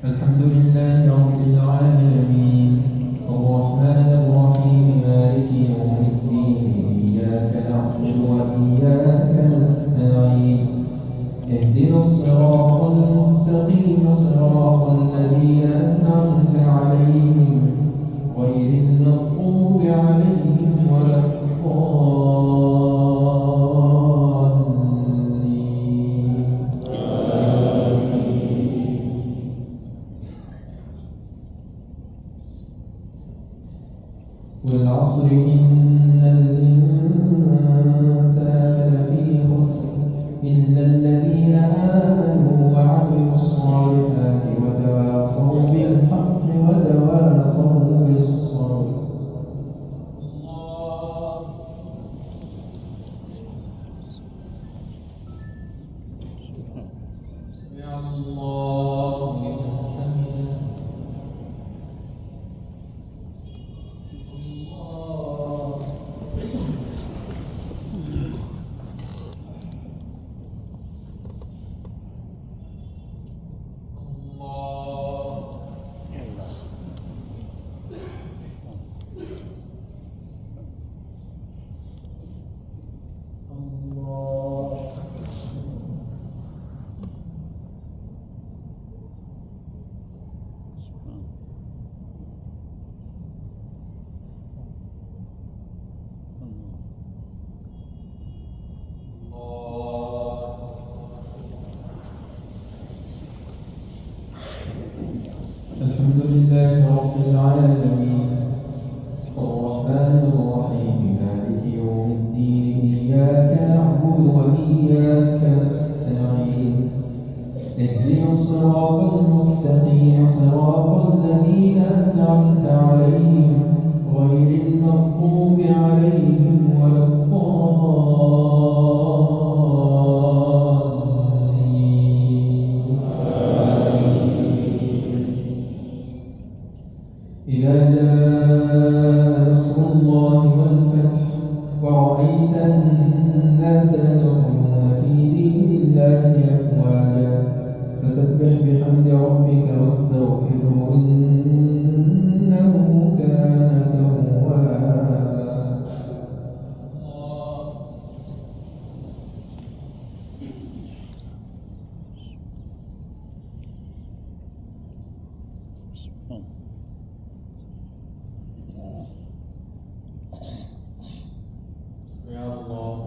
الحمد لله رب العالمين الرحمن الرحيم مالك يوم الدين إياك نعبد وإياك نستعين اهدنا الصراط المستقيم صراط الذين أنعمت عليهم غير المغضوب عليهم ولا الضالين. والعصر إن الإنسان لفي خسر إلا الذين آمنوا وعملوا الصالحات وتواصوا بالحق وتواصوا بالصبر. سمع الله لمن حمده. الحمد لله رب العالمين الرحمن الرحيم مالك يوم الدين إياك نعبد وإياك نستعين اهدنا الصراط المستقيم صراط الذين أنعمت عليهم غير المغضوب عليهم ولا الضالين. إذا جاء نصر الله والفتح ورأيت الناس يدخلون في دين الله أفواجا فسبح بحمد ربك واستغفره إنه كان توابا. يا الله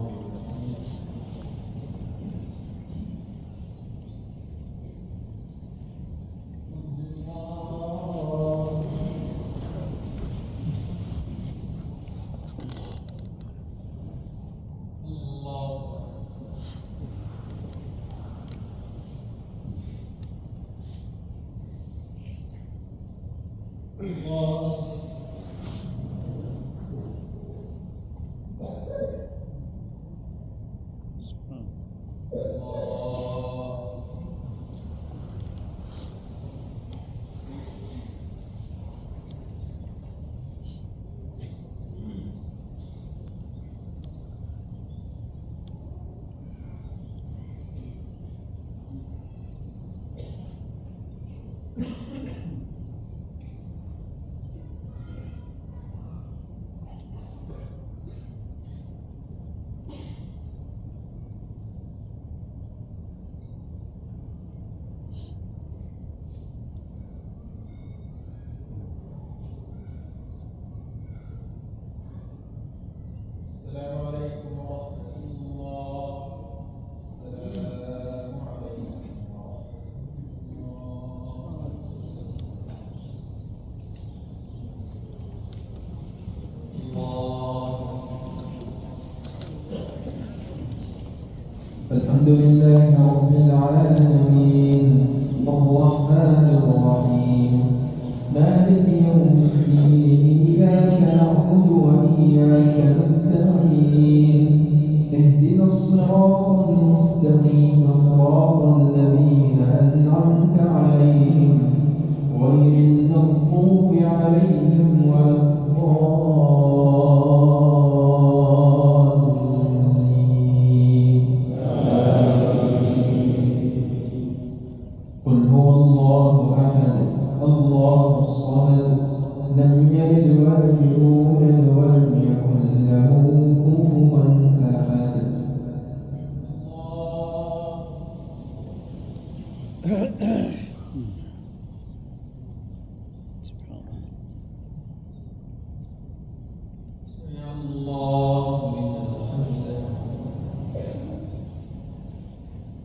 السلام عليكم ورحمة الله. السلام عليكم الحمد لله رب العالمين الرحمن الرحيم مالك يوم الدين إياك نعبد وإياك نستعين اهدنا الصراط المستقيم صراط الذين أنعمت عليهم غير المغضوب عليهم ولا الضالين. قل هو الله أحد الله الصمد لم يلد ولم يولد ولم يكن له كفوا أحد.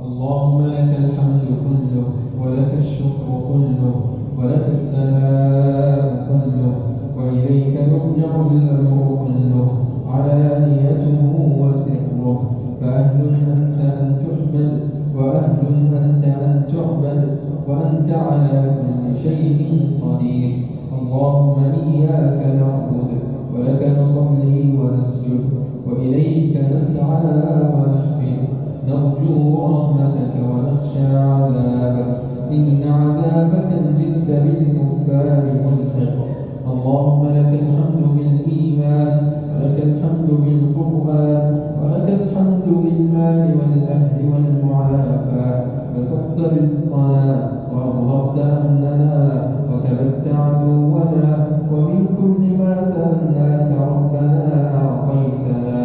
اللهم لك الحمد كله ولك الشكر كله ولك الثناء كله وإليك يرجع الأمر كله علانيته وسره فأهل أنت أن تحمد وأهل أنت أن تعبد وأنت على كل شيء قدير. اللهم إياك نعبد ولك نصلي ونسجد وإليك نسعى ونحفد نرجو رحمتك ونخشى عذابك إن عذابك الجد بالكفار ملحق. اللهم لك الحمد بالإيمان ولك الحمد بالقرآن ولك الحمد بالمال والأهل والمعافاة بسطت رزقنا وأظهرت أمننا وكبت عدونا ومن كل ما سألناك ربنا أعطيتنا.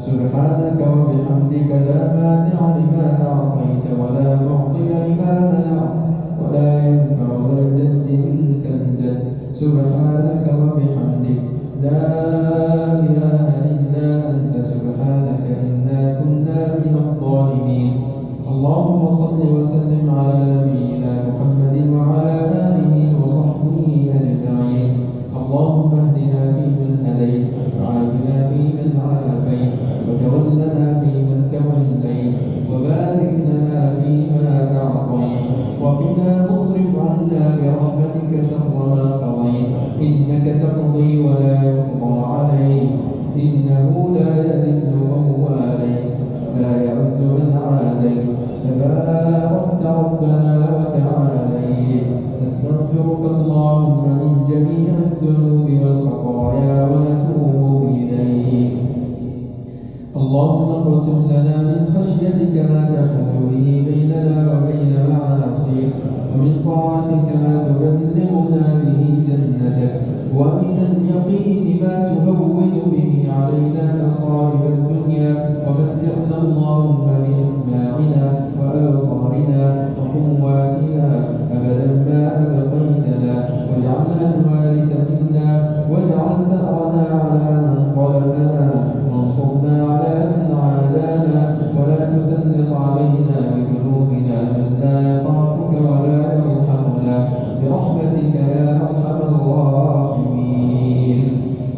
سبحانك وبحمدك لا مانع لما أعطيت ولا معطي لما منعت ولا ينفع ذا الجد منك الجد. سبحانك وبحمدك لا إله إلا أنت سبحانك إنا كنا من الظالمين. اللهم صل وسلم على نبينا محمد وعلى آله وصحبه أجمعين. اللهم اهدنا فيمن هديت وعافنا فيمن عافيت وتولنا فيمن توليت وبارك لنا فيما أعطيت وقنا واصرف عنا برحمتك شر ما قضيت إنك تقضي ولا يقضى عليك إنه لا يذل من واليت ولا يعز من عاديت تباركت ربنا وتعاليت. نستغفرك اللهم من جميع الذنوب والخطايا ونتوب إليك. اللهم اقسم لنا من خشيتك ما تحول به بيننا وبين معاصيك ومن طاعتك ما تبلغنا به جنتك ومن اليقين ما تهون به علينا مصائب الدنيا ومتعنا اللهم بأسماعنا وأبصارنا وقواتنا أبدا ما أبقيتنا واجعلها الوارث منا واجعل ثأرنا على من ظلمنا وانصرنا على من عادانا ولا تسلط علينا بذنوبنا من لا يخافك ولا يرحمنا برحمتك يا أرحم الراحمين.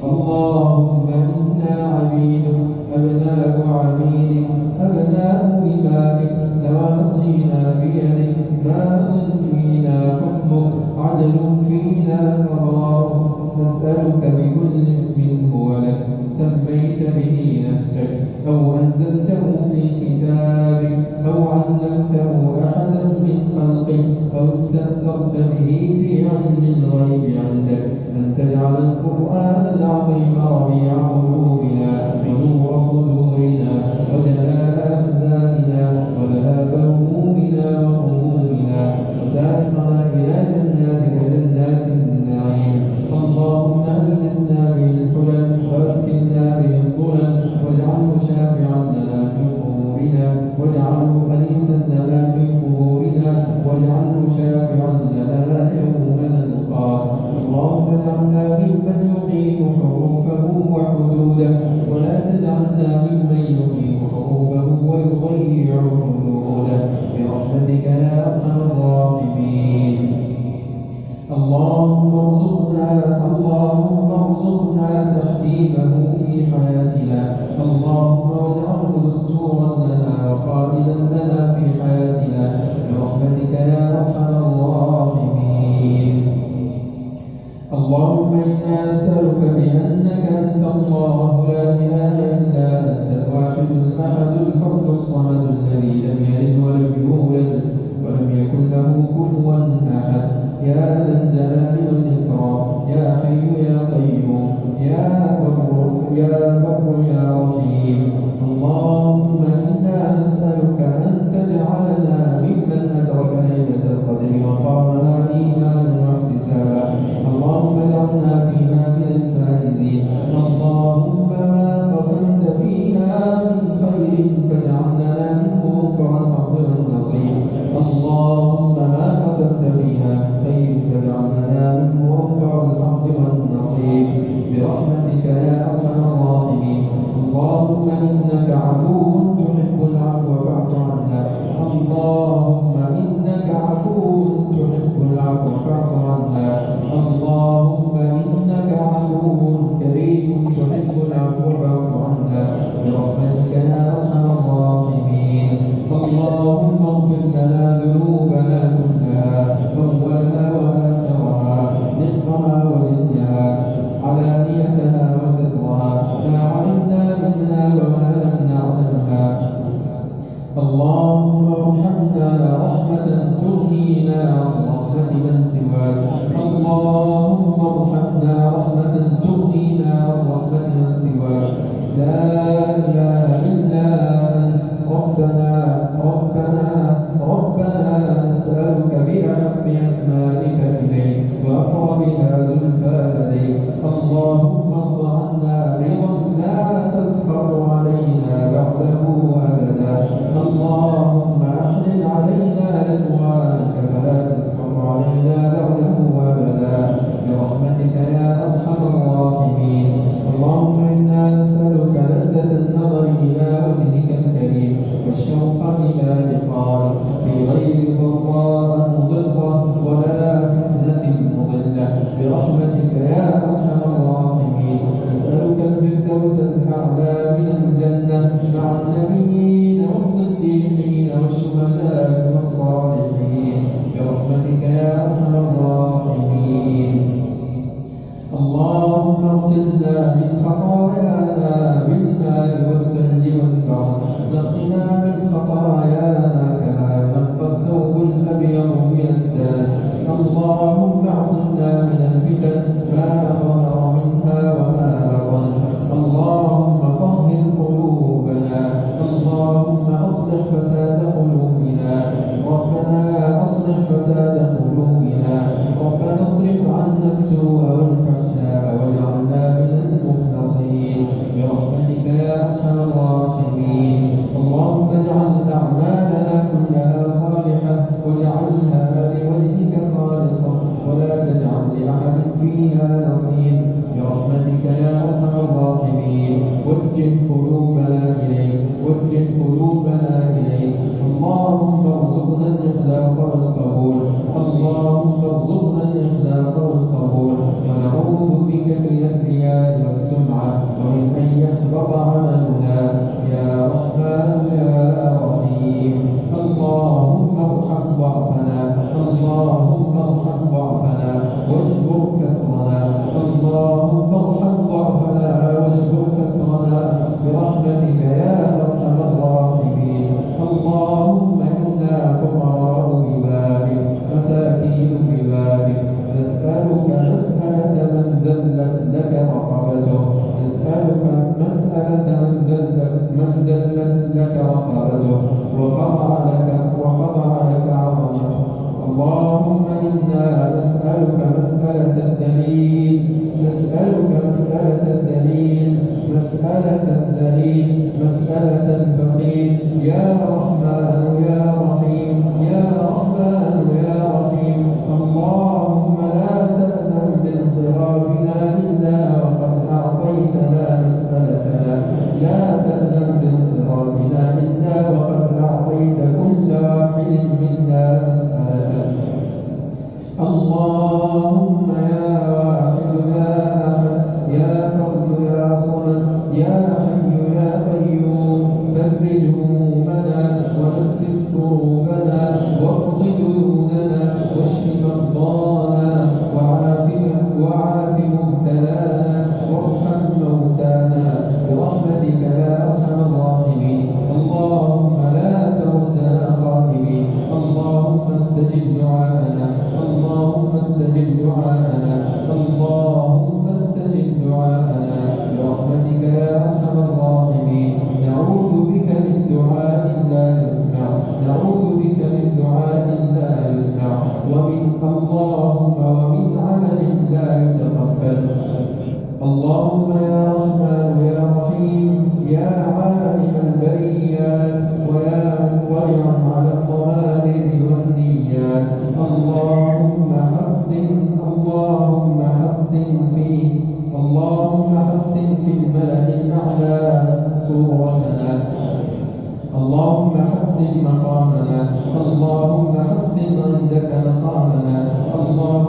اللهم إنا عبيدك أبناء عبيدك أبناء إمائك نواصينا بيدك ماء فينا حكمك عدل فينا قضاؤك. نسألك بكل اسم هو لك سميت به نفسك أو أنزلته في كتابك أو علمته أحدا من خلقك أو استأثرت به في علم الغيب عندك أن تجعل القرآن العظيم ربيع قلوبنا ونور صدورنا وجلاء أحزاننا وذهاب همومنا وغمومنا وسائقنا إلى جناتك جنات النعيم. اللهم ألبسنا به الحلل واسكننا به الظلل واجعله شافعا لنا في قبورنا واجعله أنيسا لنا في قبورنا واجعله شافعا لنا يوم نلقاك. اللهم اجعلنا ممن يقيم حروفه وحدوده ولا تجعلنا ممن يقيم حروفه ويضيع حدوده برحمتك يا أرحم الراحمين. اللهم ارزقنا تحكيمه في حياتنا. اللهم واجعله دستورا لنا وقائدا لنا في حياتنا برحمتك يا أرحم الراحمين. اللهم إنا نسألك بأنك أنت الله لا إله إلا أنت الواحد الأحد الفرد الصمد الذي لم يلد ولم يولد ولم يكن له كفوا أحد يا ذا الجلال والإكرام يا حي يا قيوم يا بر يا رحيم. اللهم إنا نسألك أن تجعلنا ممن أدرك ليلة القدر فاعف عنا. اللهم إنك عفو كريم تحب العفو فاعف عنا برحمتك يا أرحم الراحمين. اللهم اغفر لنا ذنوبنا كلها أولها وآخرها دقها وجلها علانيتها وسرها ما علمنا منها وما لم نعلمها. اللهم ارحمنا رحمة تغنينا عن رحمة من سواك. اللهم ارحمنا رحمة تغنينا عن رحمة من سواك. لا إله إلا أنت ربنا ربنا ربنا نسألك بأحب أسمائك إليك وأقربها زلفى لديك. اللهم ارض عنا رضا لا تسخط علينا بعده أبدا. اللهم أحلل علينا رضوانك فلا تسخط علينا بعده أبدا برحمتك يا أرحم الراحمين. اللهم إنا نسألك لذة النظر إلى وجهك الكريم والشوق إلى لقائك في غير ضراء مضرة ولا فتنة مضلة برحمتك يا أرحم الراحمين. نسألك الفردوس الأعلى من الجنة مع النبيين والصديقين والشهداء والصالحين برحمتك يا أرحم الراحمين. اللهم اغسلنا من خطايانا بالماء والثلج والبرد. نقنا من خطايانا كما ينقى الثوب الأبيض من الدنس. اللهم اعصمنا من الفتن ما ظهر منها وما بطن. اللهم طهر قلوبنا. اللهم أصلح فساد قلوبنا. ربنا أصلح فساد قلوبنا. ربنا اصرف عنا السوء والفحشاء واجعلنا من المخلصين برحمتك يا أرحم الراحمين. اللهم اجعل أعمالنا كلها صالحة واجعلها لوجهك خالصة ولا تجعل لأحد فيها نصيب برحمتك يا أرحم الراحمين. وجه قلوبنا إليك وجه قلوبنا إليك. اللهم ارزقنا الإخلاص والقبول. اللهم ارزقنا الإخلاص والقبول ونعوذ بك من الرياء والسمعة ومن أن يحبط عملنا يا رحمن يا رحيم. اللهم ارحم ضعفنا. اللهم ارحم ضعفنا واجبر كسرنا. اللهم ارحم ضعفنا واجبر كسرنا برحمتك يا أرحم الراحمين. اللهم إنا فقراء ببابك مساكين ببابك نسألك مسألة من ذلت لك رقبته. نسألك مسألة من ذلت لك رقبته وخضع لك عظمته. اللهم إنا نسألك مسألة الذليل. نسألك مسألة الذليل مسألة الذليل مسألة الفقير يا رحمن يا رحيم يا رحمن يا رحيم. اللهم لا تأذن بانصرافنا إلا وقد أعطيتنا مسألتنا. لا تأذن بانصرافنا إلا وقد أعطيت كل واحد منا مسألته. اللهم يا واحد يا أحد يا فرد يا صمد يا حي يا قيوم فرج همومنا ونفس كروبنا واقض ديوننا واشف مرضانا وعاف مبتلانا وارحم موتانا برحمتك يا أرحم الراحمين. اللهم لا تردنا خائبين. اللهم استجب دعاءنا. اللهم استجب دعاءنا. اللهم استجب دعاءنا برحمتك يا أرحم الراحمين. نعوذ بك من دعاء لا يسمع. نعوذ بك من دعاء لا يسمع ومن عمل لا يتقبل. اللهم يا رحمن يا رحيم يا عالم البريات ويا مطلعا على الضمائر والنيات. اللهم حسن في الملأ الأعلى صورتنا. اللهم حسن مقامنا. اللهم حسن عندك مقامنا. اللهم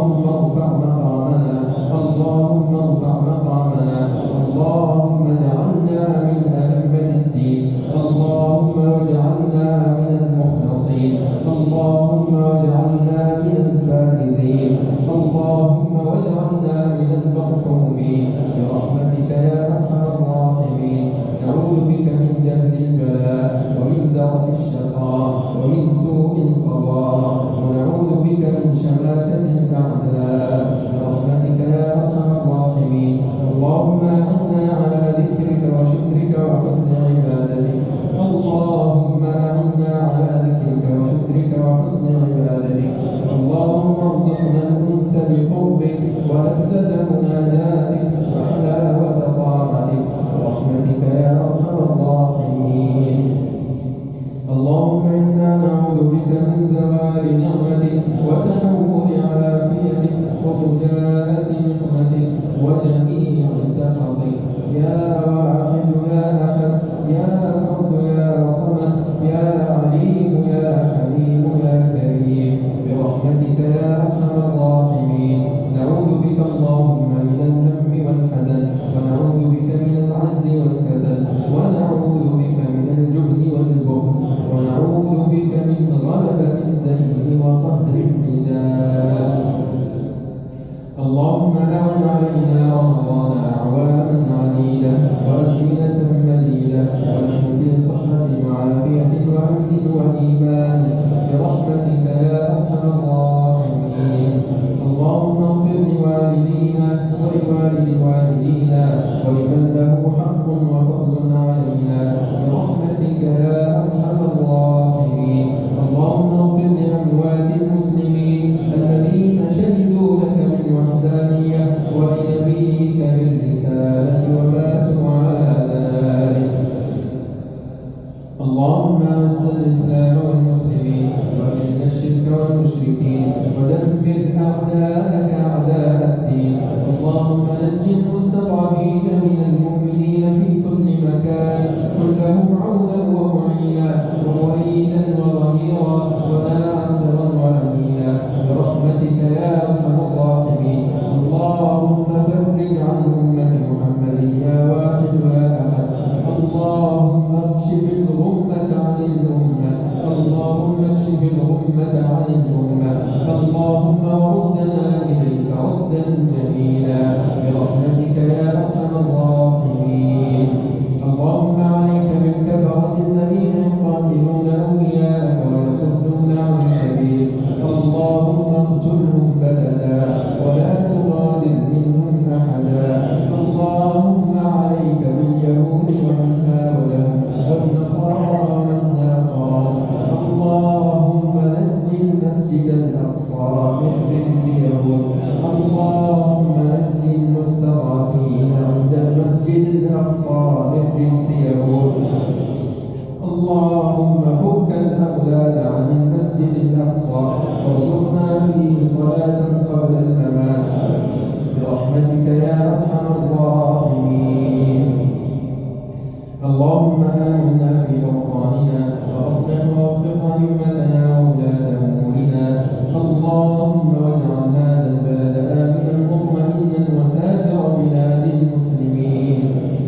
شماتة الأعداء برحمتك يا أرحم الراحمين. اللهم أعنا على ذكرك وشكرك وحسن عبادتك. اللهم أعنا على ذكرك وشكرك وحسن عبادتك. اللهم ارزقنا الأنس بقربك ولذة مناجاتك وحلاوة طاعتك برحمتك يا أرحم الراحمين. اللهم إنا نعوذ بك من زوال نعمتك وتحول عافيتك وفجاءة نقمتك وجميع سخطك يا واحد يا أحد يا فرد يا صمد يا عليم يا حليم يا كريم برحمتك يا أرحم الراحمين. نعوذ بك اللهم من الهم والحزن، ونعوذ بك من العجز والكسل، ونعوذ بك من الجبن والبخل، ونعوذ بك من غلبة الدين وقهر الرجال. اللهم أعن علينا رمضان أعواما عديدة وأزمنة مديدة ونحن في صحة وعافية وأمن وإيمان برحمتك يا أرحم الراحمين. اللهم اغفر لوالدينا ولوالد والدينا ولمن له حق وفضل علينا برحمتك يا أرحم الراحمين. اللهم اغفر لأموات المسلمين الذين شهدوا لك بالوحدانية ولنبيك بالرسالة وماتوا على ذلك. اللهم أعز الإسلام والمسلمين وأذل الشرك والمشركين ودمر أعداءك أعداء الدين. اللهم نج المستضعفين من المؤمنين في كل مكان، كن لهم عونا ومعينا ومؤيدا وظهيرا وناصرا وأمينا برحمتك يا أرحم الراحمين. اللهم فرج عن أمة محمد يا واحد يا أحد. اللهم اكشف الغمة عن الأمة، اللهم اكشف الغمة عن الأمة. اللهم ردنا إليك ردا جميلا برحمتك يا أرحم الراحمين. اللهم عليك بالكفرة الذين يقاتلون أولياءك ويصدون عن السبيل. اللهم اقتلهم بددا ولا تغادر منهم أحدا. اللهم عليك باليهود ومن هاولهم والنصارى ومن ناصرهم. اللهم نج المسجد الأقصى من رجس يهود. اللهم نج المستضعفين عند المسجد الأقصى من رجس يهود. اللهم فك الأغلال عن المسجد الأقصى وارزقنا فيه صلاة قبل الممات برحمتك يا أرحم الراحمين. اللهم آمنا في أوطاننا وأصلح ووفق أئمتنا وولاة أمورنا. اللهم واجعل هذا البلد آمنا مطمئنا وسائر بلاد المسلمين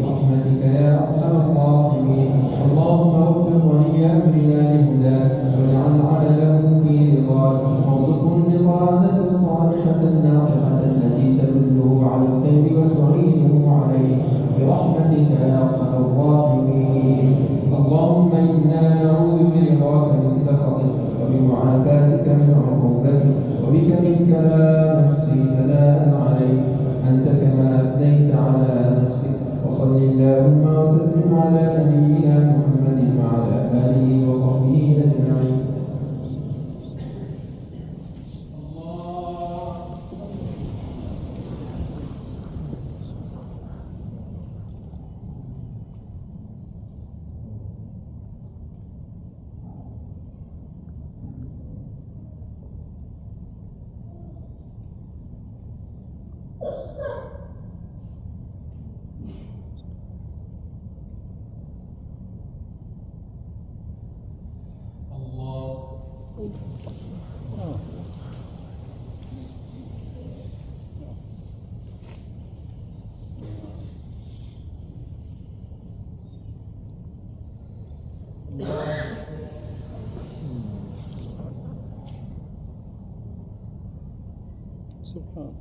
برحمتك يا أرحم الراحمين. اللهم وفق ولي أمرنا لهداك واجعل عمله في رضاك وارزقه النقادة الصالحة الناصحة التي تدله على الخير وتعينه عليه برحمتك يا أرحم الراحمين. اللهم إنا نعوذ برضاك من سخطك وبمعافاتك من عقوبتك وبك منك لا نحصي ثناء عليك أنت كما أثنيت على نفسك. وصل اللهم وسلم على نبينا محمد وعلى آله وصحبه أجمعين. سبحان